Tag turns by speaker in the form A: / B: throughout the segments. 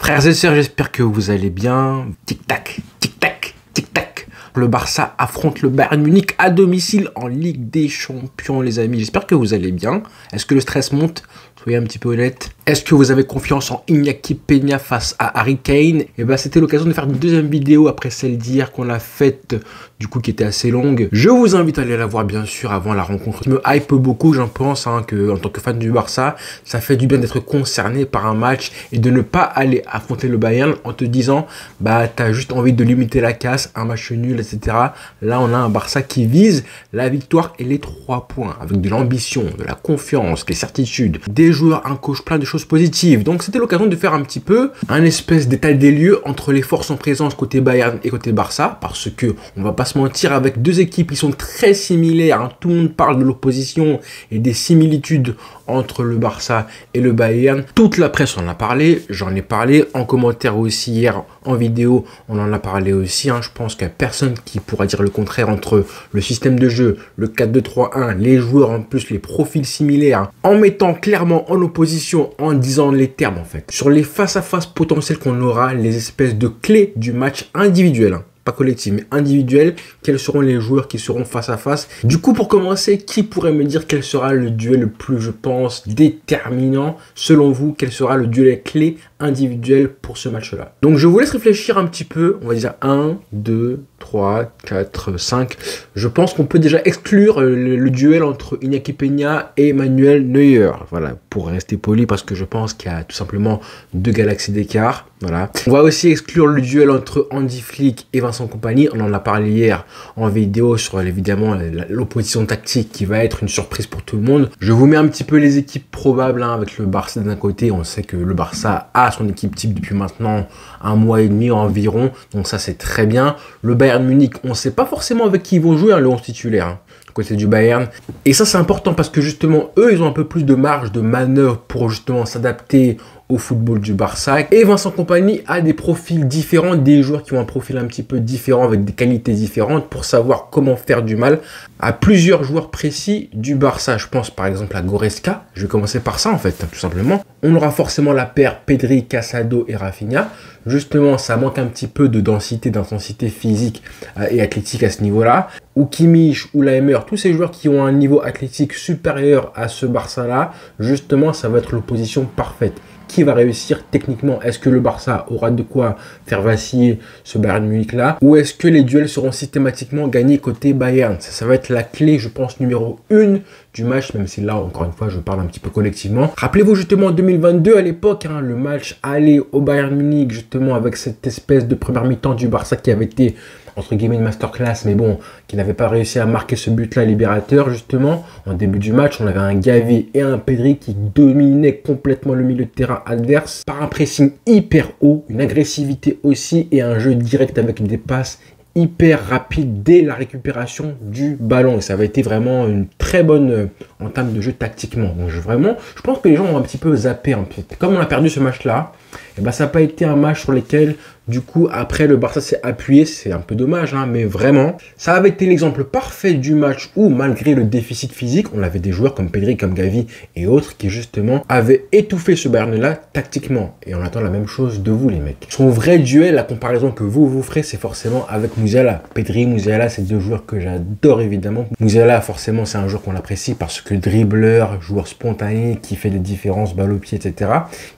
A: Frères et sœurs, j'espère que vous allez bien. Tic-tac, tic-tac, tic-tac. Le Barça affronte le Bayern Munich à domicile en Ligue des Champions, les amis. J'espère que vous allez bien. Est-ce que le stress monte? Soyez un petit peu honnête. Est-ce que vous avez confiance en Iñaki Peña face à Harry Kane? Et ben, c'était l'occasion de faire une deuxième vidéo après celle d'hier qu'on a faite, du coup, qui était assez longue. Je vous invite à aller la voir, bien sûr, avant la rencontre. Je me hype beaucoup, j'en pense, que en tant que fan du Barça, ça fait du bien d'être concerné par un match et de ne pas aller affronter le Bayern en te disant, bah, t'as juste envie de limiter la casse, un match nul, etc. Là, on a un Barça qui vise la victoire et les 3 points, avec de l'ambition, de la confiance, des certitudes, des joueurs, un coach, plein de choses positives. Donc c'était l'occasion de faire un petit peu un espèce d'état des lieux entre les forces en présence côté Bayern et côté Barça, parce que on va pas se mentir, avec deux équipes qui sont très similaires, tout le monde parle de l'opposition et des similitudes entre le Barça et le Bayern. Toute la presse en a parlé, j'en ai parlé en commentaire aussi hier, en vidéo, on en a parlé aussi. Je pense qu'il n'y a personne qui pourra dire le contraire entre le système de jeu, le 4-2-3-1, les joueurs en plus, les profils similaires, en mettant clairement en opposition, en disant les termes en fait, sur les face-à-face potentiels qu'on aura, les espèces de clés du match individuel. Pas collectif, mais individuel, quels seront les joueurs qui seront face à face. Du coup, pour commencer, qui pourrait me dire quel sera le duel le plus, je pense, déterminant? Selon vous, quel sera le duel clé individuel pour ce match-là? Donc, je vous laisse réfléchir un petit peu. On va dire 1, 2, 3, 4, 5. Je pense qu'on peut déjà exclure le duel entre Iñaki Peña et Manuel Neuer. Voilà, pour rester poli, parce que je pense qu'il y a tout simplement 2 galaxies d'écart. Voilà. On va aussi exclure le duel entre Hansi Flick et Vincent Kompany. On en a parlé hier en vidéo sur évidemment l'opposition tactique qui va être une surprise pour tout le monde. Je vous mets un petit peu les équipes probables avec le Barça d'un côté. On sait que le Barça a son équipe type depuis maintenant 1 mois et demi environ. Donc ça, c'est très bien. Le Bayern Munich, on ne sait pas forcément avec qui ils vont jouer, le 11 titulaire. Côté du Bayern. Et ça, c'est important parce que justement, eux, ils ont un peu plus de marge de manœuvre pour justement s'adapter au football du Barça. Et Vincent Kompany a des profils différents, des joueurs qui ont un profil un petit peu différent avec des qualités différentes pour savoir comment faire du mal à plusieurs joueurs précis du Barça. Je pense par exemple à Goretzka. Je vais commencer par ça en fait, tout simplement. On aura forcément la paire Pedri, Casado et Rafinha. Justement, ça manque un petit peu de densité, d'intensité physique et athlétique à ce niveau-là. Ou Kimmich, ou Laimer, tous ces joueurs qui ont un niveau athlétique supérieur à ce Barça-là, justement, ça va être l'opposition parfaite. Qui va réussir techniquement? Est-ce que le Barça aura de quoi faire vaciller ce Bayern Munich-là? Ou est-ce que les duels seront systématiquement gagnés côté Bayern? Ça va être la clé, je pense, numéro 1 du match, même si là, encore une fois, je parle un petit peu collectivement. Rappelez-vous justement en 2022, à l'époque, le match aller au Bayern Munich, justement, avec cette espèce de première mi-temps du Barça qui avait été entre guillemets une masterclass, mais bon, qui n'avait pas réussi à marquer ce but-là libérateur, justement. En début du match, on avait un Gavi et un Pedri qui dominaient complètement le milieu de terrain adverse par un pressing hyper haut, une agressivité aussi et un jeu direct avec des passes hyper rapide dès la récupération du ballon. Et ça avait été vraiment une très bonne entame de jeu tactiquement. Donc je pense que les gens ont un petit peu zappé. Comme on a perdu ce match-là, et ben ça n'a pas été un match sur lequel, du coup, après le Barça s'est appuyé. C'est un peu dommage, mais vraiment, ça avait été l'exemple parfait du match où, malgré le déficit physique, on avait des joueurs comme Pedri, comme Gavi et autres qui, justement, avaient étouffé ce Bayern-là tactiquement. Et on attend la même chose de vous, les mecs. Son vrai duel, la comparaison que vous ferez, c'est forcément avec Musiala. Pedri, Musiala, c'est 2 joueurs que j'adore, évidemment. Musiala, forcément, c'est un joueur qu'on apprécie parce que dribbleur, joueur spontané, qui fait des différences, balle au pied, etc.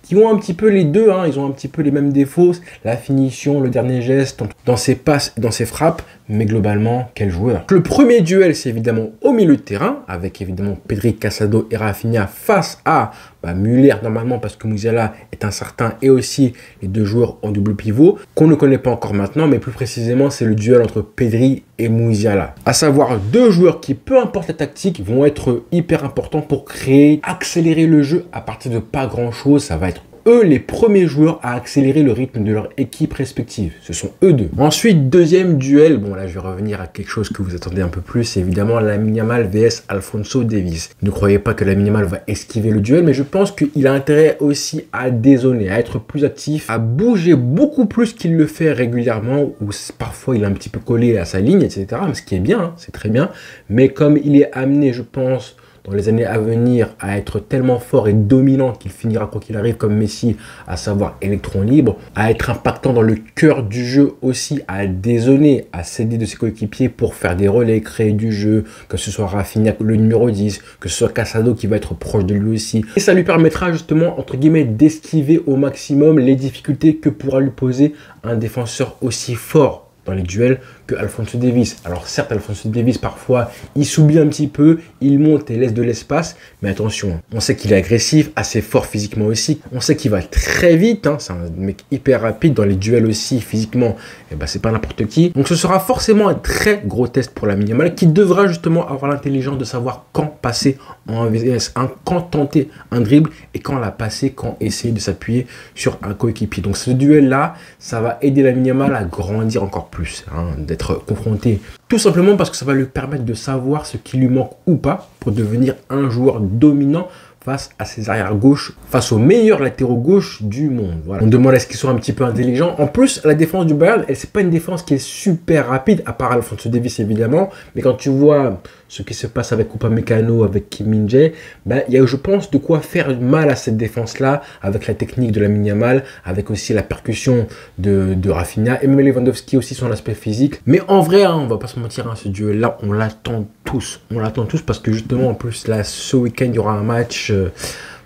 A: Qui ont un petit peu les deux, ils ont un petit peu les mêmes défauts. La finition, le dernier geste, dans ses passes, dans ses frappes. Mais globalement, quel joueur. Le premier duel, c'est évidemment au milieu de terrain, avec évidemment Pedri, Casado et Rafinha face à Müller, normalement, parce que Musiala est incertain, et aussi les 2 joueurs en double pivot, qu'on ne connaît pas encore maintenant, mais plus précisément, c'est le duel entre Pedri et Musiala. À savoir 2 joueurs qui, peu importe la tactique, vont être hyper importants pour créer, accélérer le jeu à partir de pas grand-chose. Ça va être eux les premiers joueurs à accélérer le rythme de leur équipe respective. Ce sont eux 2. Ensuite, deuxième duel. Bon, là, je vais revenir à quelque chose que vous attendez un peu plus. C'est évidemment Lamine Yamal vs Alphonso Davies. Ne croyez pas que Lamine Yamal va esquiver le duel, mais je pense qu'il a intérêt aussi à dézonner, à être plus actif, à bouger beaucoup plus qu'il le fait régulièrement, ou parfois il est un petit peu collé à sa ligne, etc. Mais ce qui est bien, c'est très bien. Mais comme il est amené, je pense, dans les années à venir à être tellement fort et dominant qu'il finira quoi qu'il arrive comme Messi, à savoir électron libre, à être impactant dans le cœur du jeu aussi, à dézonner, à s'aider de ses coéquipiers pour faire des relais, créer du jeu, que ce soit Rafinha le numéro 10, que ce soit Casado qui va être proche de lui aussi. Et ça lui permettra justement, entre guillemets, d'esquiver au maximum les difficultés que pourra lui poser un défenseur aussi fort dans les duels que Alphonso Davies. Alors certes, Alphonso Davies, parfois, il s'oublie un petit peu, il monte et laisse de l'espace, mais attention, on sait qu'il est agressif, assez fort physiquement aussi, on sait qu'il va très vite, hein, c'est un mec hyper rapide dans les duels aussi, physiquement, et ben c'est pas n'importe qui. Donc ce sera forcément un très gros test pour Lamine Yamal, qui devra justement avoir l'intelligence de savoir quand passer en VS, quand tenter un dribble, et quand la passer, quand essayer de s'appuyer sur un coéquipier. Donc ce duel-là, ça va aider Lamine Yamal à grandir encore plus, hein, d'être confronté, tout simplement parce que ça va lui permettre de savoir ce qui lui manque ou pas pour devenir un joueur dominant face à ses arrières gauche, face aux meilleurs latéraux gauche du monde. Voilà. On demande est-ce qu'ils sont un petit peu intelligents. En plus, la défense du Bayern, c'est pas une défense qui est super rapide, à part Alphonso Davies évidemment, mais quand tu vois ce qui se passe avec Upamecano, avec Kim Min-jae, ben, il y a, je pense, de quoi faire mal à cette défense-là, avec la technique de Lamine Yamal, avec aussi la percussion de Rafinha, et même Lewandowski aussi, son aspect physique. Mais en vrai, hein, on va pas se mentir, hein, ce duel-là, on l'attend tous. On l'attend tous parce que justement, en plus, là, ce week-end, il y aura un match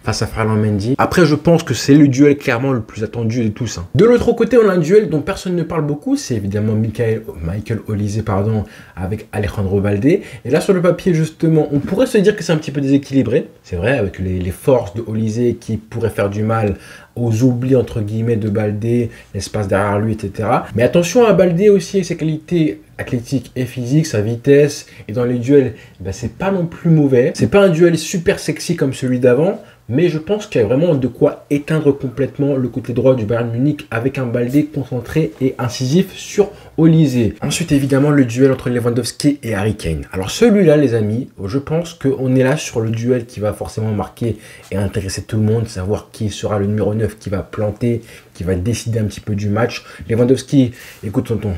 A: face à Ferland Mendy. Après, je pense que c'est le duel clairement le plus attendu de tous. Hein. De l'autre côté, on a un duel dont personne ne parle beaucoup. C'est évidemment Michael Olise, pardon, avec Alejandro Balde. Et là, sur le papier, justement, on pourrait se dire que c'est un petit peu déséquilibré. C'est vrai, avec les forces de Olise qui pourraient faire du mal aux oublis, entre guillemets, de Balde, l'espace derrière lui, etc. Mais attention à Balde aussi et ses qualités athlétiques et physiques, sa vitesse. Et dans les duels, ben, c'est pas non plus mauvais. C'est pas un duel super sexy comme celui d'avant, mais je pense qu'il y a vraiment de quoi éteindre complètement le côté droit du Bayern Munich avec un Balde concentré et incisif sur Olise. Ensuite, évidemment, le duel entre Lewandowski et Harry Kane. Alors celui-là, les amis, je pense qu'on est là sur le duel qui va forcément marquer et intéresser tout le monde, savoir qui sera le numéro 9 qui va planter, qui va décider un petit peu du match. Lewandowski, écoute tonton,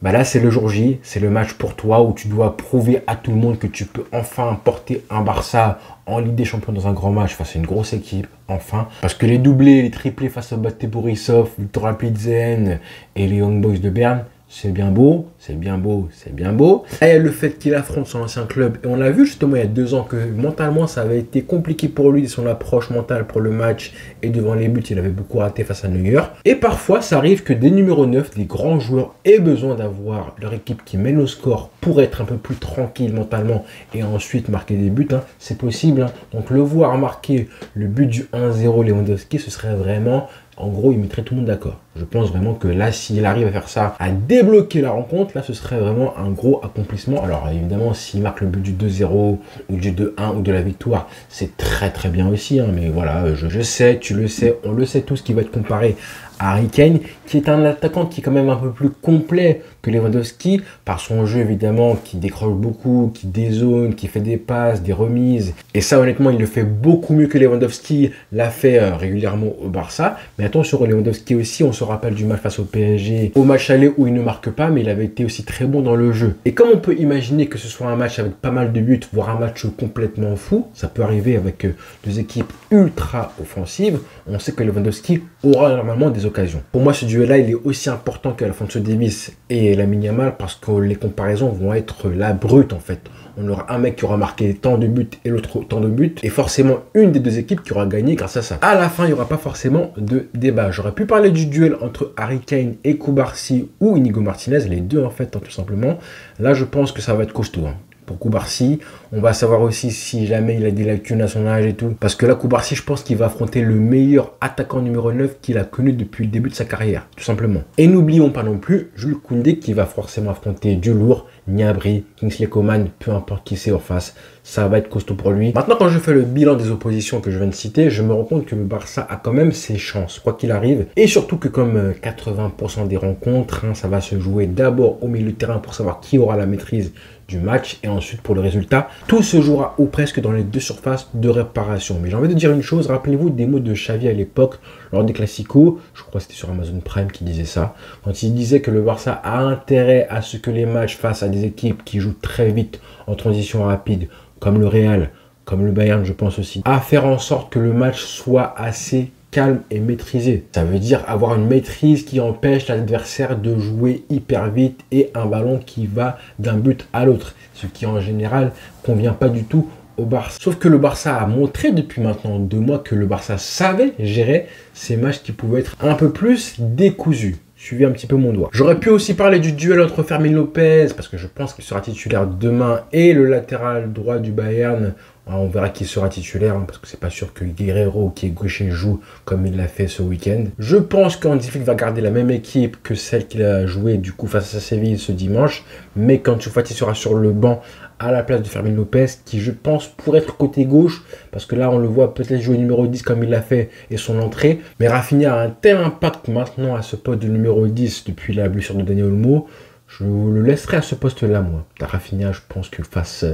A: bah là c'est le jour J, c'est le match pour toi où tu dois prouver à tout le monde que tu peux enfin porter un Barça en Ligue des Champions dans un grand match face à une grosse équipe, enfin. Parce que les doublés, les triplés face à Bate Borisov, Viktor Plzen et les Young Boys de Berne, c'est bien beau, c'est bien beau, c'est bien beau. Et le fait qu'il affronte son ancien club, et on l'a vu justement il y a 2 ans que mentalement ça avait été compliqué pour lui, son approche mentale pour le match, et devant les buts il avait beaucoup raté face à Neuer. Et parfois ça arrive que des numéros 9, des grands joueurs aient besoin d'avoir leur équipe qui mène au score pour être un peu plus tranquille mentalement et ensuite marquer des buts, hein. C'est possible, hein. Donc le voir marquer le but du 1-0 Lewandowski, ce serait vraiment... En gros, il mettrait tout le monde d'accord. Je pense vraiment que là, s'il arrive à faire ça, à débloquer la rencontre, là, ce serait vraiment un gros accomplissement. Alors, évidemment, s'il marque le but du 2-0 ou du 2-1 ou de la victoire, c'est très, très bien aussi. Hein. Mais voilà, je sais, tu le sais, on le sait tous qu'il va être comparé à Harry Kane, qui est un attaquant qui est quand même un peu plus complet que Lewandowski, par son jeu évidemment, qui décroche beaucoup, qui dézone, qui fait des passes, des remises. Et ça, honnêtement, il le fait beaucoup mieux que Lewandowski l'a fait régulièrement au Barça. Mais attention, Lewandowski aussi, on se rappelle du match face au PSG, au match aller où il ne marque pas, mais il avait été aussi très bon dans le jeu. Et comme on peut imaginer que ce soit un match avec pas mal de buts, voire un match complètement fou, ça peut arriver avec 2 équipes ultra offensives, on sait que Lewandowski aura normalement des occasions. Pour moi, ce duel-là, il est aussi important qu'Alphonso Davies et Lamine Yamal parce que les comparaisons vont être là brutes en fait. On aura un mec qui aura marqué tant de buts et l'autre tant de buts et forcément une des 2 équipes qui aura gagné grâce à ça. À la fin, il n'y aura pas forcément de débat. J'aurais pu parler du duel entre Harry Kane et Cubarsí ou Inigo Martinez, les deux en fait, hein, tout simplement. Là, je pense que ça va être costaud. Hein. Pour Cubarsí, on va savoir aussi si jamais il a des lacunes à son âge et tout. Parce que là, Cubarsí, je pense qu'il va affronter le meilleur attaquant numéro 9 qu'il a connu depuis le début de sa carrière, tout simplement. Et n'oublions pas non plus Jules Koundé qui va forcément affronter du lourd, Gnabry, Kingsley Coman, peu importe qui c'est en face, ça va être costaud pour lui. Maintenant, quand je fais le bilan des oppositions que je viens de citer, je me rends compte que le Barça a quand même ses chances, quoi qu'il arrive. Et surtout que comme 80% des rencontres, hein, ça va se jouer d'abord au milieu de terrain pour savoir qui aura la maîtrise du match et ensuite pour le résultat, tout se jouera ou presque dans les 2 surfaces de réparation. Mais j'ai envie de dire une chose, rappelez-vous des mots de Xavi à l'époque lors des Classicos, je crois que c'était sur Amazon Prime qui disait ça, quand il disait que le Barça a intérêt à ce que les matchs face à des équipes qui jouent très vite en transition rapide, comme le Real, comme le Bayern, je pense aussi, à faire en sorte que le match soit assez calme et maîtrisé. Ça veut dire avoir une maîtrise qui empêche l'adversaire de jouer hyper vite et un ballon qui va d'un but à l'autre, ce qui en général convient pas du tout au Barça. Sauf que le Barça a montré depuis maintenant 2 mois que le Barça savait gérer ces matchs qui pouvaient être un peu plus décousus. Suivez un petit peu mon doigt. J'aurais pu aussi parler du duel entre Fermin Lopez, parce que je pense qu'il sera titulaire demain, et le latéral droit du Bayern. On verra qui sera titulaire, parce que c'est pas sûr que Guerreiro, qui est gaucher, joue comme il l'a fait ce week-end. Je pense qu'Hansi Flick va garder la même équipe que celle qu'il a jouée du coup face à Séville ce dimanche, mais qu'Ansu Fati sera sur le banc à la place de Fermin Lopez, qui je pense pourrait être côté gauche, parce que là on le voit peut-être jouer numéro 10 comme il l'a fait et son entrée, mais Rafinha a un tel impact maintenant à ce poste de numéro 10 depuis la blessure de Dani Olmo. Je le laisserai à ce poste-là, moi. Rafinha, je pense que face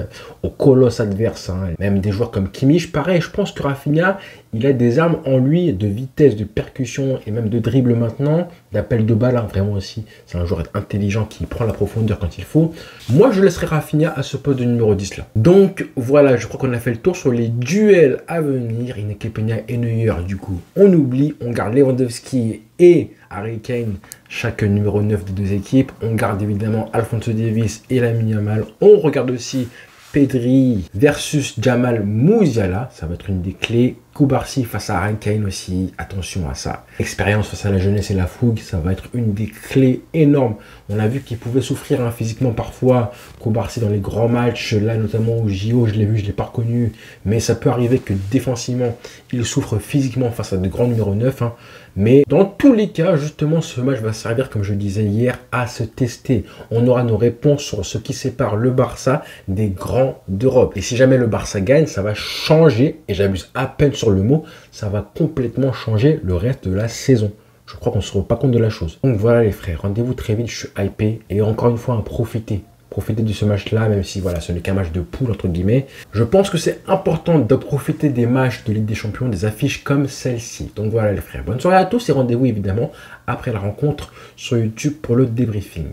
A: au colosse adverse, même des joueurs comme Kimmich, pareil, je pense que Rafinha, il a des armes en lui de vitesse, de percussion et même de dribble maintenant, d'appel de balle, vraiment aussi. C'est un joueur intelligent qui prend la profondeur quand il faut. Moi, je laisserai Rafinha à ce poste de numéro 10 là. Donc, voilà, je crois qu'on a fait le tour sur les duels à venir. Iñaki Peña et Neuer, du coup, on oublie, on garde Lewandowski et Harry Kane, chaque numéro 9 des deux équipes. On garde évidemment Alphonso Davies et Lamine Yamal. On regarde aussi Pedri versus Jamal Musiala. Ça va être une des clés. Koubarsi face à Harry Kane aussi. Attention à ça. Expérience face à la jeunesse et la fougue. Ça va être une des clés énormes. On a vu qu'il pouvait souffrir physiquement parfois. Koubarsi dans les grands matchs. Là notamment au JO, je l'ai vu, je ne l'ai pas reconnu. Mais ça peut arriver que défensivement, il souffre physiquement face à de grands numéros 9. Mais dans tous les cas, justement, ce match va servir, comme je disais hier, à se tester. On aura nos réponses sur ce qui sépare le Barça des grands d'Europe. Et si jamais le Barça gagne, ça va changer, et j'abuse à peine sur le mot, ça va complètement changer le reste de la saison. Je crois qu'on ne se rend pas compte de la chose. Donc voilà les frères, rendez-vous très vite, je suis hypé. Et encore une fois, profitez de ce match-là, même si voilà, ce n'est qu'un match de poule, entre guillemets. Je pense que c'est important de profiter des matchs de Ligue des Champions, des affiches comme celle-ci. Donc voilà les frères, bonne soirée à tous et rendez-vous évidemment après la rencontre sur YouTube pour le débriefing.